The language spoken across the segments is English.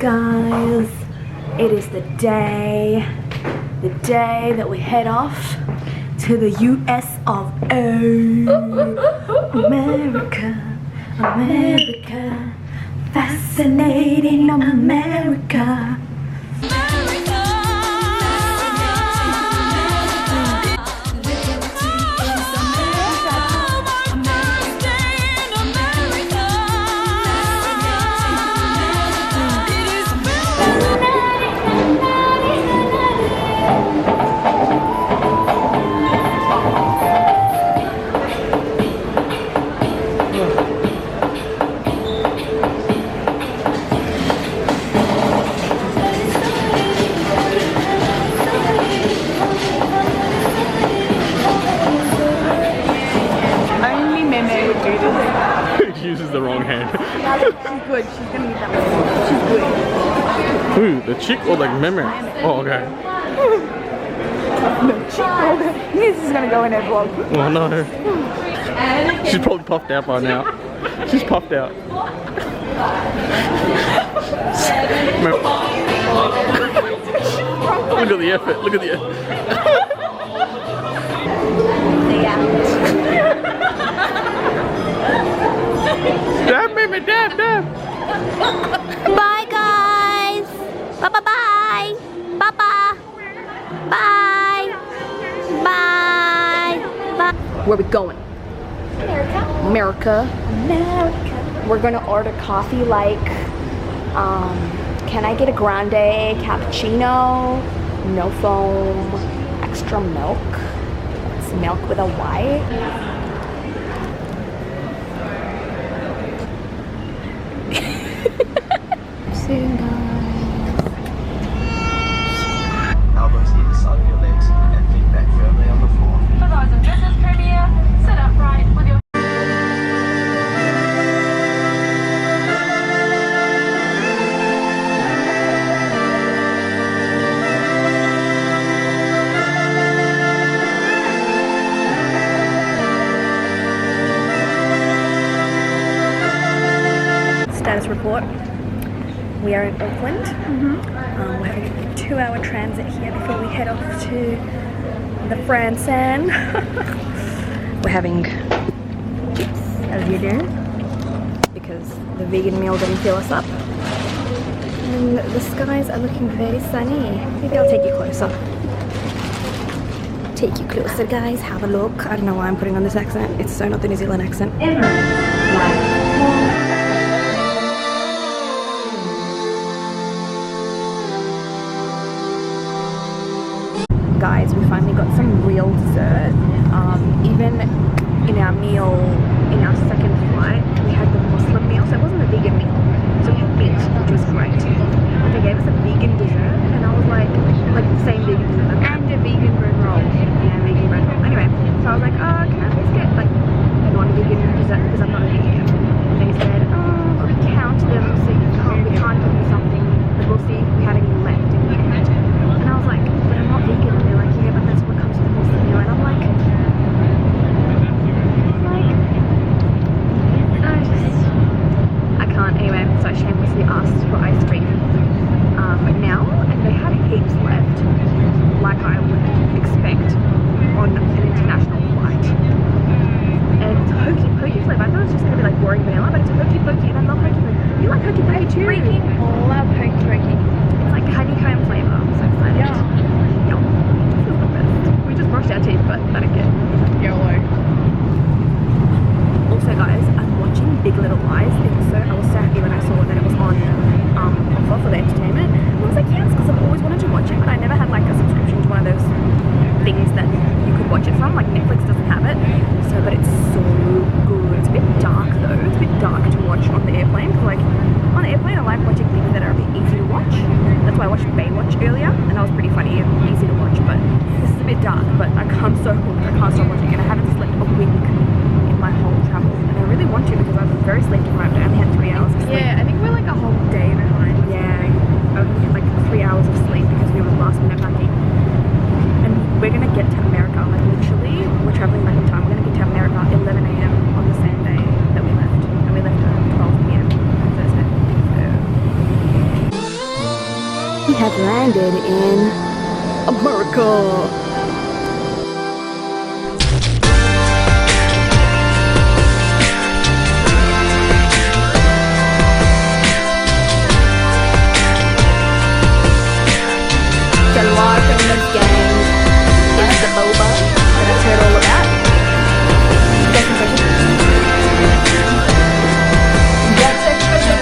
guys, it is the day that we head off to the US of A. America, America, fascinating America. Uses the wrong hand. She's good. She's gonna use that one. She's good. Who? The chick or like meme? Oh, okay. No, chick. This is gonna go in her vlog. Oh no. She's probably puffed out by now. She's puffed out. Look at the effort. Look at the effort. Dab, baby, dab, dab. Bye, guys. Bye, bye, bye. Bye, bye. Bye. Bye. Bye. Where are we going? America. America. We're gonna order coffee like, can I get a grande cappuccino? No foam, extra milk. It's milk with a Y. Elbows either side of your legs and feet back firmly on the floor. For those in business premier, sit upright with your Status report. We are in Auckland. We're having a 2-hour transit here before we head off to the San Fran. We're having chips, as you do, because the vegan meal didn't fill us up. And the skies are looking very sunny. Maybe I'll take you closer. Take you closer, guys. Have a look. I don't know why I'm putting on this accent. It's so not the New Zealand accent. Guys, we finally got some real dessert. Even in our meal, in our second flight, we had the Muslim meal, so it wasn't a vegan meal. So we had meat, which was great. But they gave us a vegan dessert, and I was like the same vegan dessert. And a vegan bread roll. Yeah, vegan bread roll. Anyway, so I was like, oh, can I please get like a non-vegan dessert because I'm not a vegan? And they said, oh, we count them, so we can't give you something, but we'll see if we have any left in the end. And I was like, but I'm not vegan. And they're like, yeah, but that's what comes with the Muslim meal. And I'm like, I can't. Anyway, so I shamelessly asked for ice cream now, and they had heaps left, like I would expect on an international flight. And it's hokey pokey flavor. I thought it was just going to be like boring vanilla, but it's hokey pokey, and I love hokey pokey. You like hokey pokey too? I freaking love hokey pokey. It's like honeycomb flavor. I'm so excited. Yeah. Yum. This is the best. We just brushed our teeth, but I don't care. YOLO. Also, guys, I'm watching Big Little Lies. I was so happy when I saw that it was on offer for the entertainment. And I was like, yes, because I've always wanted to watch it, but I never had like a subscription to one of those things that you could watch it from. Like Netflix doesn't have it. So, but it's so good. It's a bit dark though. It's a bit dark to watch on the airplane. Because like on the airplane, I like watching things that are a bit easy to watch. That's why I watched Baywatch earlier, and that was pretty funny and easy to watch. But this is a bit dark. But I'm so hooked. I can't stop watching it. I haven't slept a wink in my whole travel, and I really want to because I'm very sleep deprived. I only had 3 hours of sleep. Yeah, I think we're like a whole day behind. Yeah, I only had like 3 hours of sleep because we were last minute packing. And we're gonna get to America, like literally, we're traveling back in time. We're gonna get to America at 11 a.m. on the same day that we left, and we left at 12 p.m. on Thursday. So landed in America. This gang is the boba that I've heard all about. Best impression?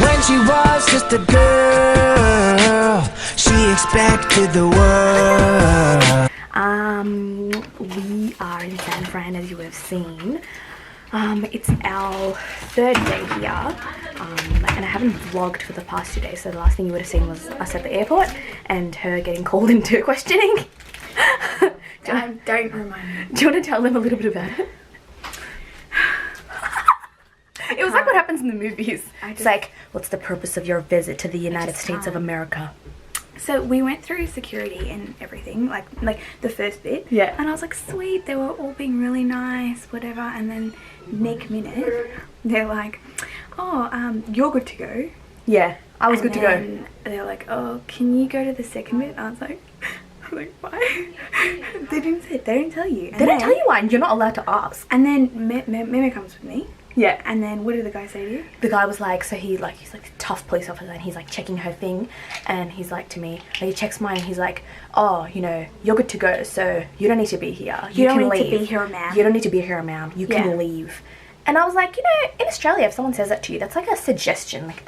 When she was just a girl, she expected the world. We are in San Fran, as you would have seen. It's our third day here, and I haven't vlogged for the past 2 days, so the last thing you would have seen was us at the airport and her getting called into questioning. Don't remind me. Do you want to tell them a little bit about it? It was like what happens in the movies. It's like, what's the purpose of your visit to the United States of America? So we went through security and everything, like the first bit. Yeah. And I was like, sweet, they were all being really nice, whatever. And then next minute, they're like, oh, you're good to go. Yeah, I was good to go. They're like, oh, can you go to the second bit? I was like, why? They didn't tell you. They don't tell you why, and you're not allowed to ask. And then Meme comes with me. Yeah. And then what did the guy say to you? The guy was like, so he's like a tough police officer, and he's like checking her thing, and he's like to me, like he checks mine, and he's like, oh, you know, you're good to go, so you don't need to be here. You don't can need leave. to be here, ma'am. You don't need to be here, ma'am. You can leave. And I was like, you know, in Australia, if someone says that to you, that's like a suggestion. Like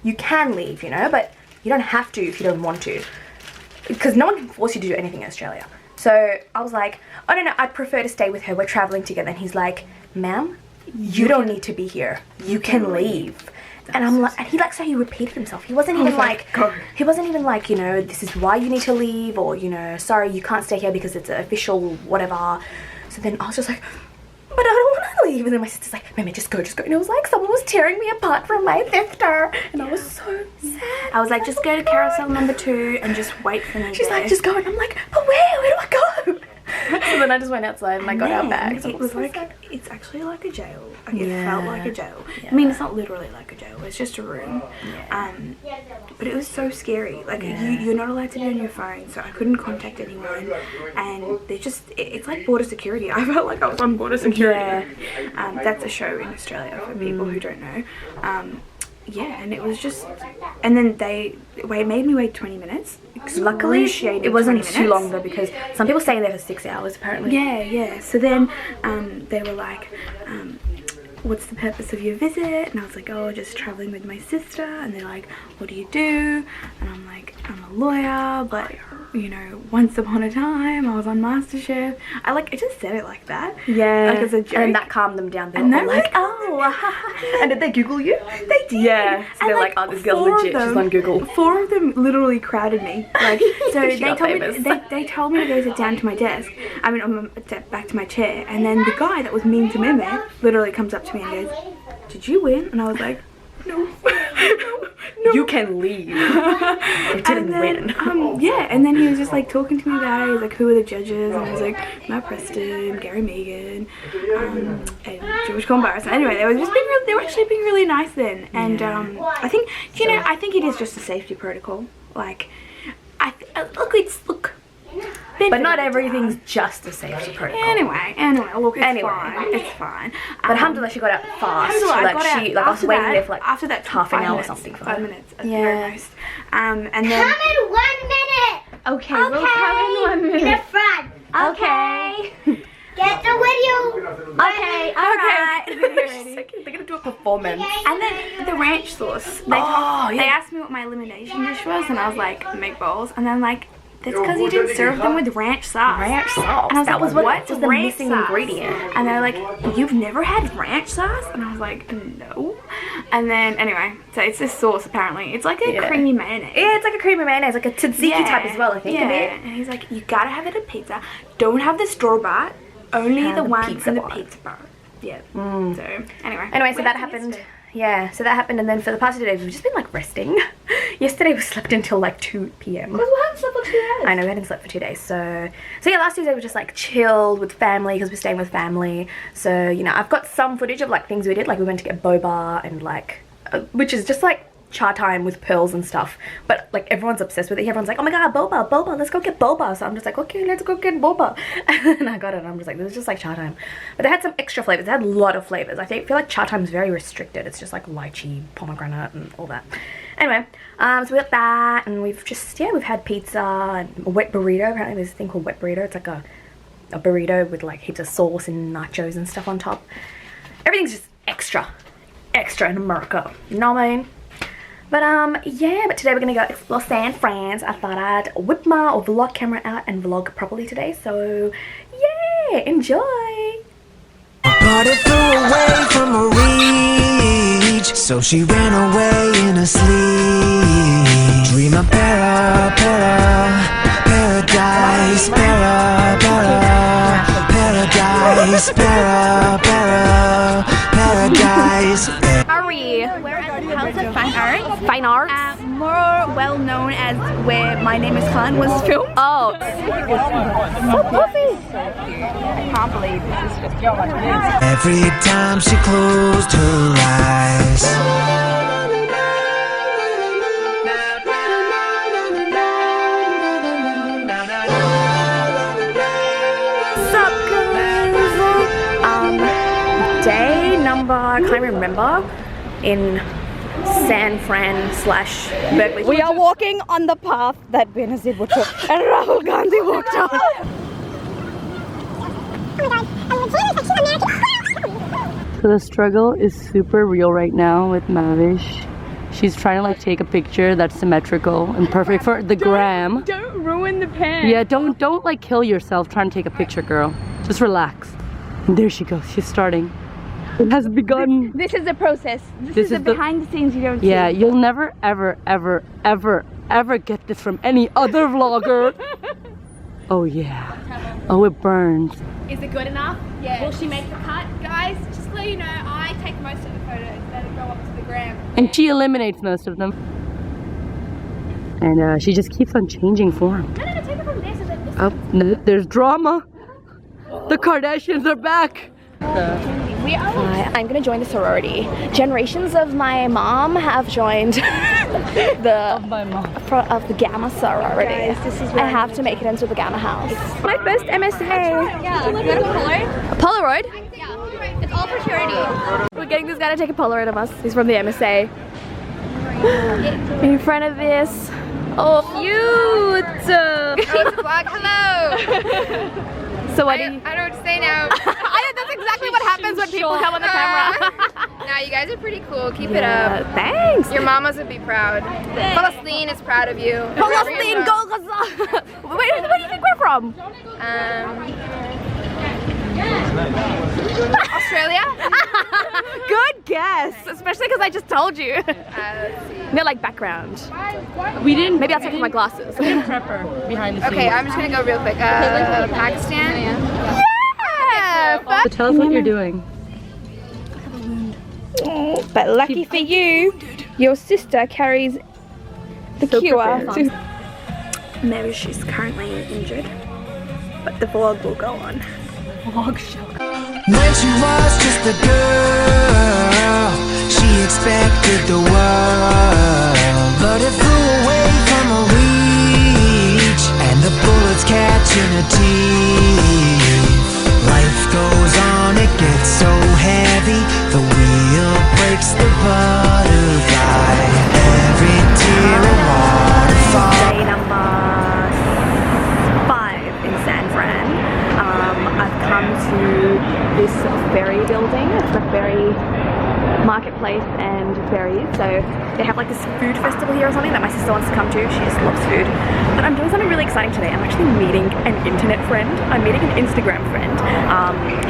you can leave, you know, but you don't have to if you don't want to, because no one can force you to do anything in Australia. So I was like, oh no, I'd prefer to stay with her. We're traveling together. And he's like, ma'am, you don't need to be here. You can leave. And I'm like, and he repeated himself. He wasn't even like, you know, this is why you need to leave, or, you know, sorry, you can't stay here because it's official, whatever. So then I was just like, but I don't want to leave. And then my sister's like, Meme, just go. And it was like someone was tearing me apart from my thifter. And I was so sad. I was like, just go to carousel number 2 and just wait for me. She's like, just go. And I'm like, but where do I go? So then I just went outside and I got our bags. It was like, it's actually like a jail. Like, Yeah. it felt like a jail. Yeah. I mean, it's not literally like a jail. It's just a room. Yeah. But it was so scary. Like, you're not allowed to be on your phone, so I couldn't contact anyone. And they just, it's like border security. I felt like I was on border security. Yeah. That's a show in Australia for people who don't know. Yeah, and it was just, and then they made me wait 20 minutes. Luckily, it wasn't 20 too minutes. long though, because some people stay there for 6 hours apparently. Yeah. So then they were like, what's the purpose of your visit? And I was like, oh, just traveling with my sister. And they're like, what do you do? And I'm like, I'm a lawyer, but you know, once upon a time I was on MasterChef. I just said it like that. Yeah. Like as a joke. And that calmed them down. They And were they were like, like, oh. And did they Google you? They did. Yeah. So And they're like, oh, this girl's 4 of legit. She's them- on Google. 4 of them literally crowded me. Like, so She got famous. they told me to go sit down to my desk. I mean, back to my chair. And then the guy that was mean to Meme literally comes up to me and goes, did you win? And I was like, no. You can leave. You didn't win. Yeah, and then he was just like talking to me about it. He was like, who are the judges? And I was like, Matt Preston, Gary Megan, and George Combar. So anyway, they were actually being really nice then. And I think, I think it is just a safety protocol. Like, look. But not everything's just a safety protocol. Anyway, look, it's fine. But alhamdulillah, she got out fast. Alhamdulillah, I got out I was waiting there for like after that half an 5 hour or minutes, something. For 5 her. minutes at the very most. And then in 1 minute. Okay, we'll come in 1 minute. In the front. Okay. Get the video. Okay, alright. They're gonna do a performance. And then the ranch sauce. They asked me what my elimination dish was, and I was like, meatballs. And then like, that's because you didn't serve them with ranch sauce. Ranch sauce. And I was That like, was what? was the Ranch missing sauce? ingredient. And they're like, you've never had ranch sauce? And I was like, no. And then anyway, so it's this sauce apparently. It's like a creamy mayonnaise. Yeah, it's like a creamy mayonnaise, like a tzatziki type as well, I think. Yeah. A bit. And he's like, you gotta have it at pizza. Don't have the store bite. Only Have the the one pizza from the bar. pizza bar. Yeah. So anyway. Anyway, so that happened. yeah, so that happened, and then for the past 2 days we've just been like resting. Yesterday we slept until like 2 p.m. Because we haven't slept for 2 days. I know, we hadn't slept for 2 days, so yeah, last Tuesday we just like chilled with family because we're staying with family. So, you know, I've got some footage of like things we did, like we went to get boba and like, which is just like cha time with pearls and stuff, but like everyone's obsessed with it. Everyone's like, oh my god, boba, let's go get boba. So I'm just like, okay, let's go get boba. And I got it, and I'm just like, this is just like cha time. But they had some extra flavors. They had a lot of flavors. I feel like cha time is very restricted. It's just like lychee, pomegranate, and all that. Anyway, so we got that, and we've just, yeah, we've had pizza and a wet burrito. Apparently there's this thing called wet burrito. It's like a burrito with like heaps of sauce and nachos and stuff on top. Everything's just extra in America, you know what I mean? But yeah, but today we're gonna go explore San Fran. I thought I'd whip my vlog camera out and vlog properly today, so yeah, enjoy. But it flew away from her reach, so she ran away in her sleep. Dream of paradise, paradise, paradise. We're at the House of Fine Arts. Fine arts. More well known as where My Name is Khan was filmed. Oh, so puffy. I can't believe this is just Every time she closed her eyes. Sup guys? Day number, I can't remember, in San Fran / Berkeley. We are walking on the path that Benazir Bhutto and Rahul Gandhi walked on. So the struggle is super real right now with Mavish. She's trying to like take a picture that's symmetrical and perfect for the gram. Don't ruin the pen. Yeah, don't like kill yourself trying to take a picture, girl. Just relax. And there she goes. She's starting. It has begun. This is the process. This is the behind the scenes you don't see. Yeah, you'll never ever get this from any other vlogger. Oh yeah. Oh, it burns. Is it good enough? Yeah. Will she make the cut? Guys, just so you know, I take most of the photos that go up to the gram. And she eliminates most of them. And she just keeps on changing form. No, take it from there so that this Oh, no, there's drama. The Kardashians are back. Hi, I'm gonna join the sorority. Generations of my mom have joined the Gamma sorority. Guys, this is I have to make it into the Gamma house. My first MSA. Yeah, you want a Polaroid? A Polaroid? Yeah. It's all for charity. We're getting this guy to take a Polaroid of us. He's from the MSA. In front of this. Oh, cute! Vlog, hello. So what do you... I don't know what to say now. That's exactly what happens when people come on the camera. Nah, you guys are pretty cool. Keep it up. Thanks. Your mamas would be proud. Palestine is proud of you. Palestine, go Gaza. Where do you think we're from? Australia? Good guess. Especially because I just told you. Let's see. No, like background. We didn't. Maybe I'll take off my glasses. Prepper behind the scenes. Okay, I'm just gonna go real quick. Pakistan? Yeah! So tell us what you're doing. But lucky for you, your sister carries the cure. Maybe she's currently injured, but the vlog will go on. When she was just a girl, she expected the world, but it flew away from her reach, and the bullets catching her teeth. Life goes on, it gets so heavy, the wheel breaks the butterfly. Every tear a waterfall. Day number 5 in San Fran. I've come to this ferry building. It's a ferry marketplace and ferries. So they have like this food festival here or something that my sister wants to come to. She just loves food. But I'm doing something really exciting today. I'm actually meeting an internet friend. I'm meeting an Instagram friend.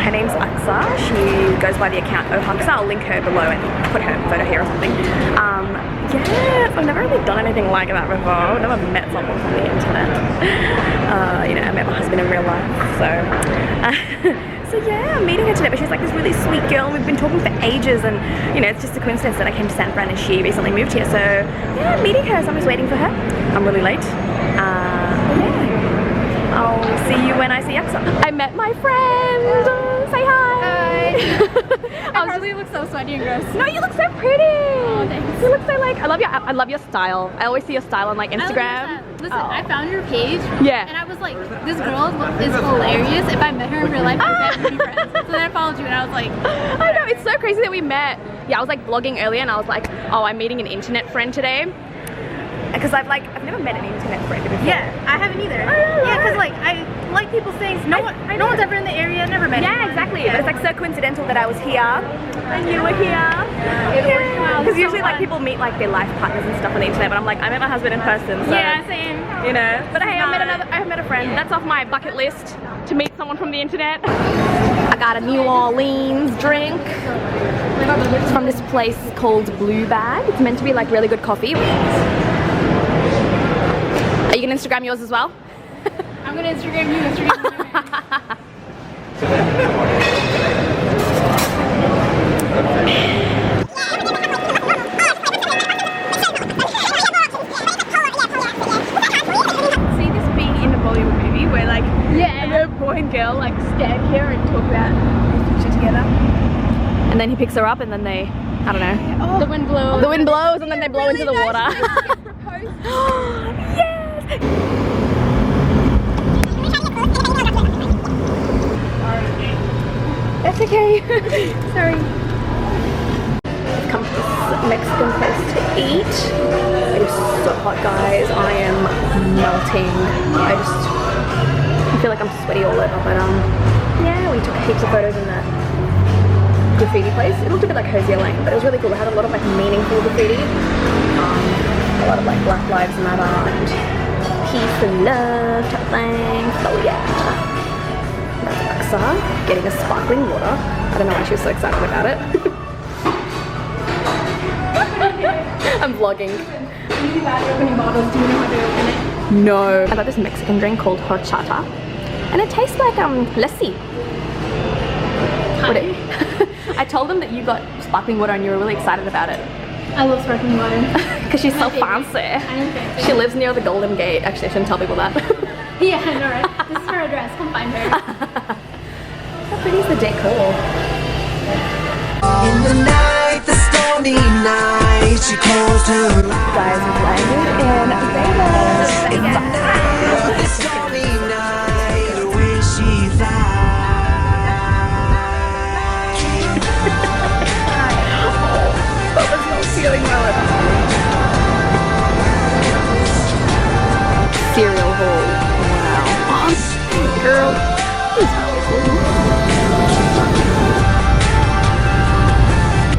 Her name's Aqsa. She goes by the account Aqsa. I'll link her below and put her photo here or something. Yeah, I've never really done anything like that before. I've never met someone from the internet. You know, met my husband in real life. So, so yeah, I'm meeting her today. But she's like this really sweet girl, and we've been talking for ages. And you know, it's just a coincidence that I came to San Fran and she recently moved here. So yeah, I'm meeting her. So I'm just waiting for her. I'm really late. Yeah, I'll see you when I see Aqsa. I met my friend. Say hi. I probably look so sweaty and gross. No, you look so pretty. Oh, thanks. You look so like, I love your style. I always see your style on like Instagram. Listen, I found your page. Yeah. And I was like, this girl is hilarious. If I met her in real life, I would be friends. So then I followed you and I was like, I know, it's so crazy that we met. Yeah, I was like vlogging earlier and I was like, oh, I'm meeting an internet friend today. Because I've never met an internet friend before. yeah, I haven't either. Yeah, because like I like people's things. No one's ever in the area. Never met. Yeah, anyone. exactly. Yeah. But it's like so coincidental that I was here and you were here. Because usually like people meet like their life partners and stuff on the internet, but I'm like, I met my husband in person. So, Yeah, same. you know. But hey, I met a friend. That's off my bucket list, to meet someone from the internet. I got a New Orleans drink. It's from this place called Blue Bag. It's meant to be like really good coffee. Are you gonna Instagram yours as well? I'm gonna Instagram you. See this being in a Bollywood movie where like the boy and girl like stand here and talk about their future together, and then he picks her up and then they, I don't know. The wind blows. The wind blows and then they blow into the water. Yes! That's okay. Sorry. Come to this Mexican place to eat. It is so hot, guys. I am melting. I feel like I'm sweaty all over, but yeah, we took heaps of photos in the graffiti place. It looked a bit like Hosier Lane, but it was really cool. They had a lot of like meaningful graffiti. A lot of like Black Lives Matter and peace and love type things. So yeah. That's Aqsa getting a sparkling water. I don't know why she was so excited about it. I'm vlogging. No. I got this Mexican drink called horchata. And it tastes like lassi. I told them that you got sparkling water and you were really excited about it. I love sparkling water. Because she's so fancy. I am fancy. She lives near the Golden Gate. Actually, I shouldn't tell people that. Yeah, I know, right? This is her address. Come find her. How pretty is the decor? In the night, the stormy night, she closed her eyes. Guys, we've landed in Vegas.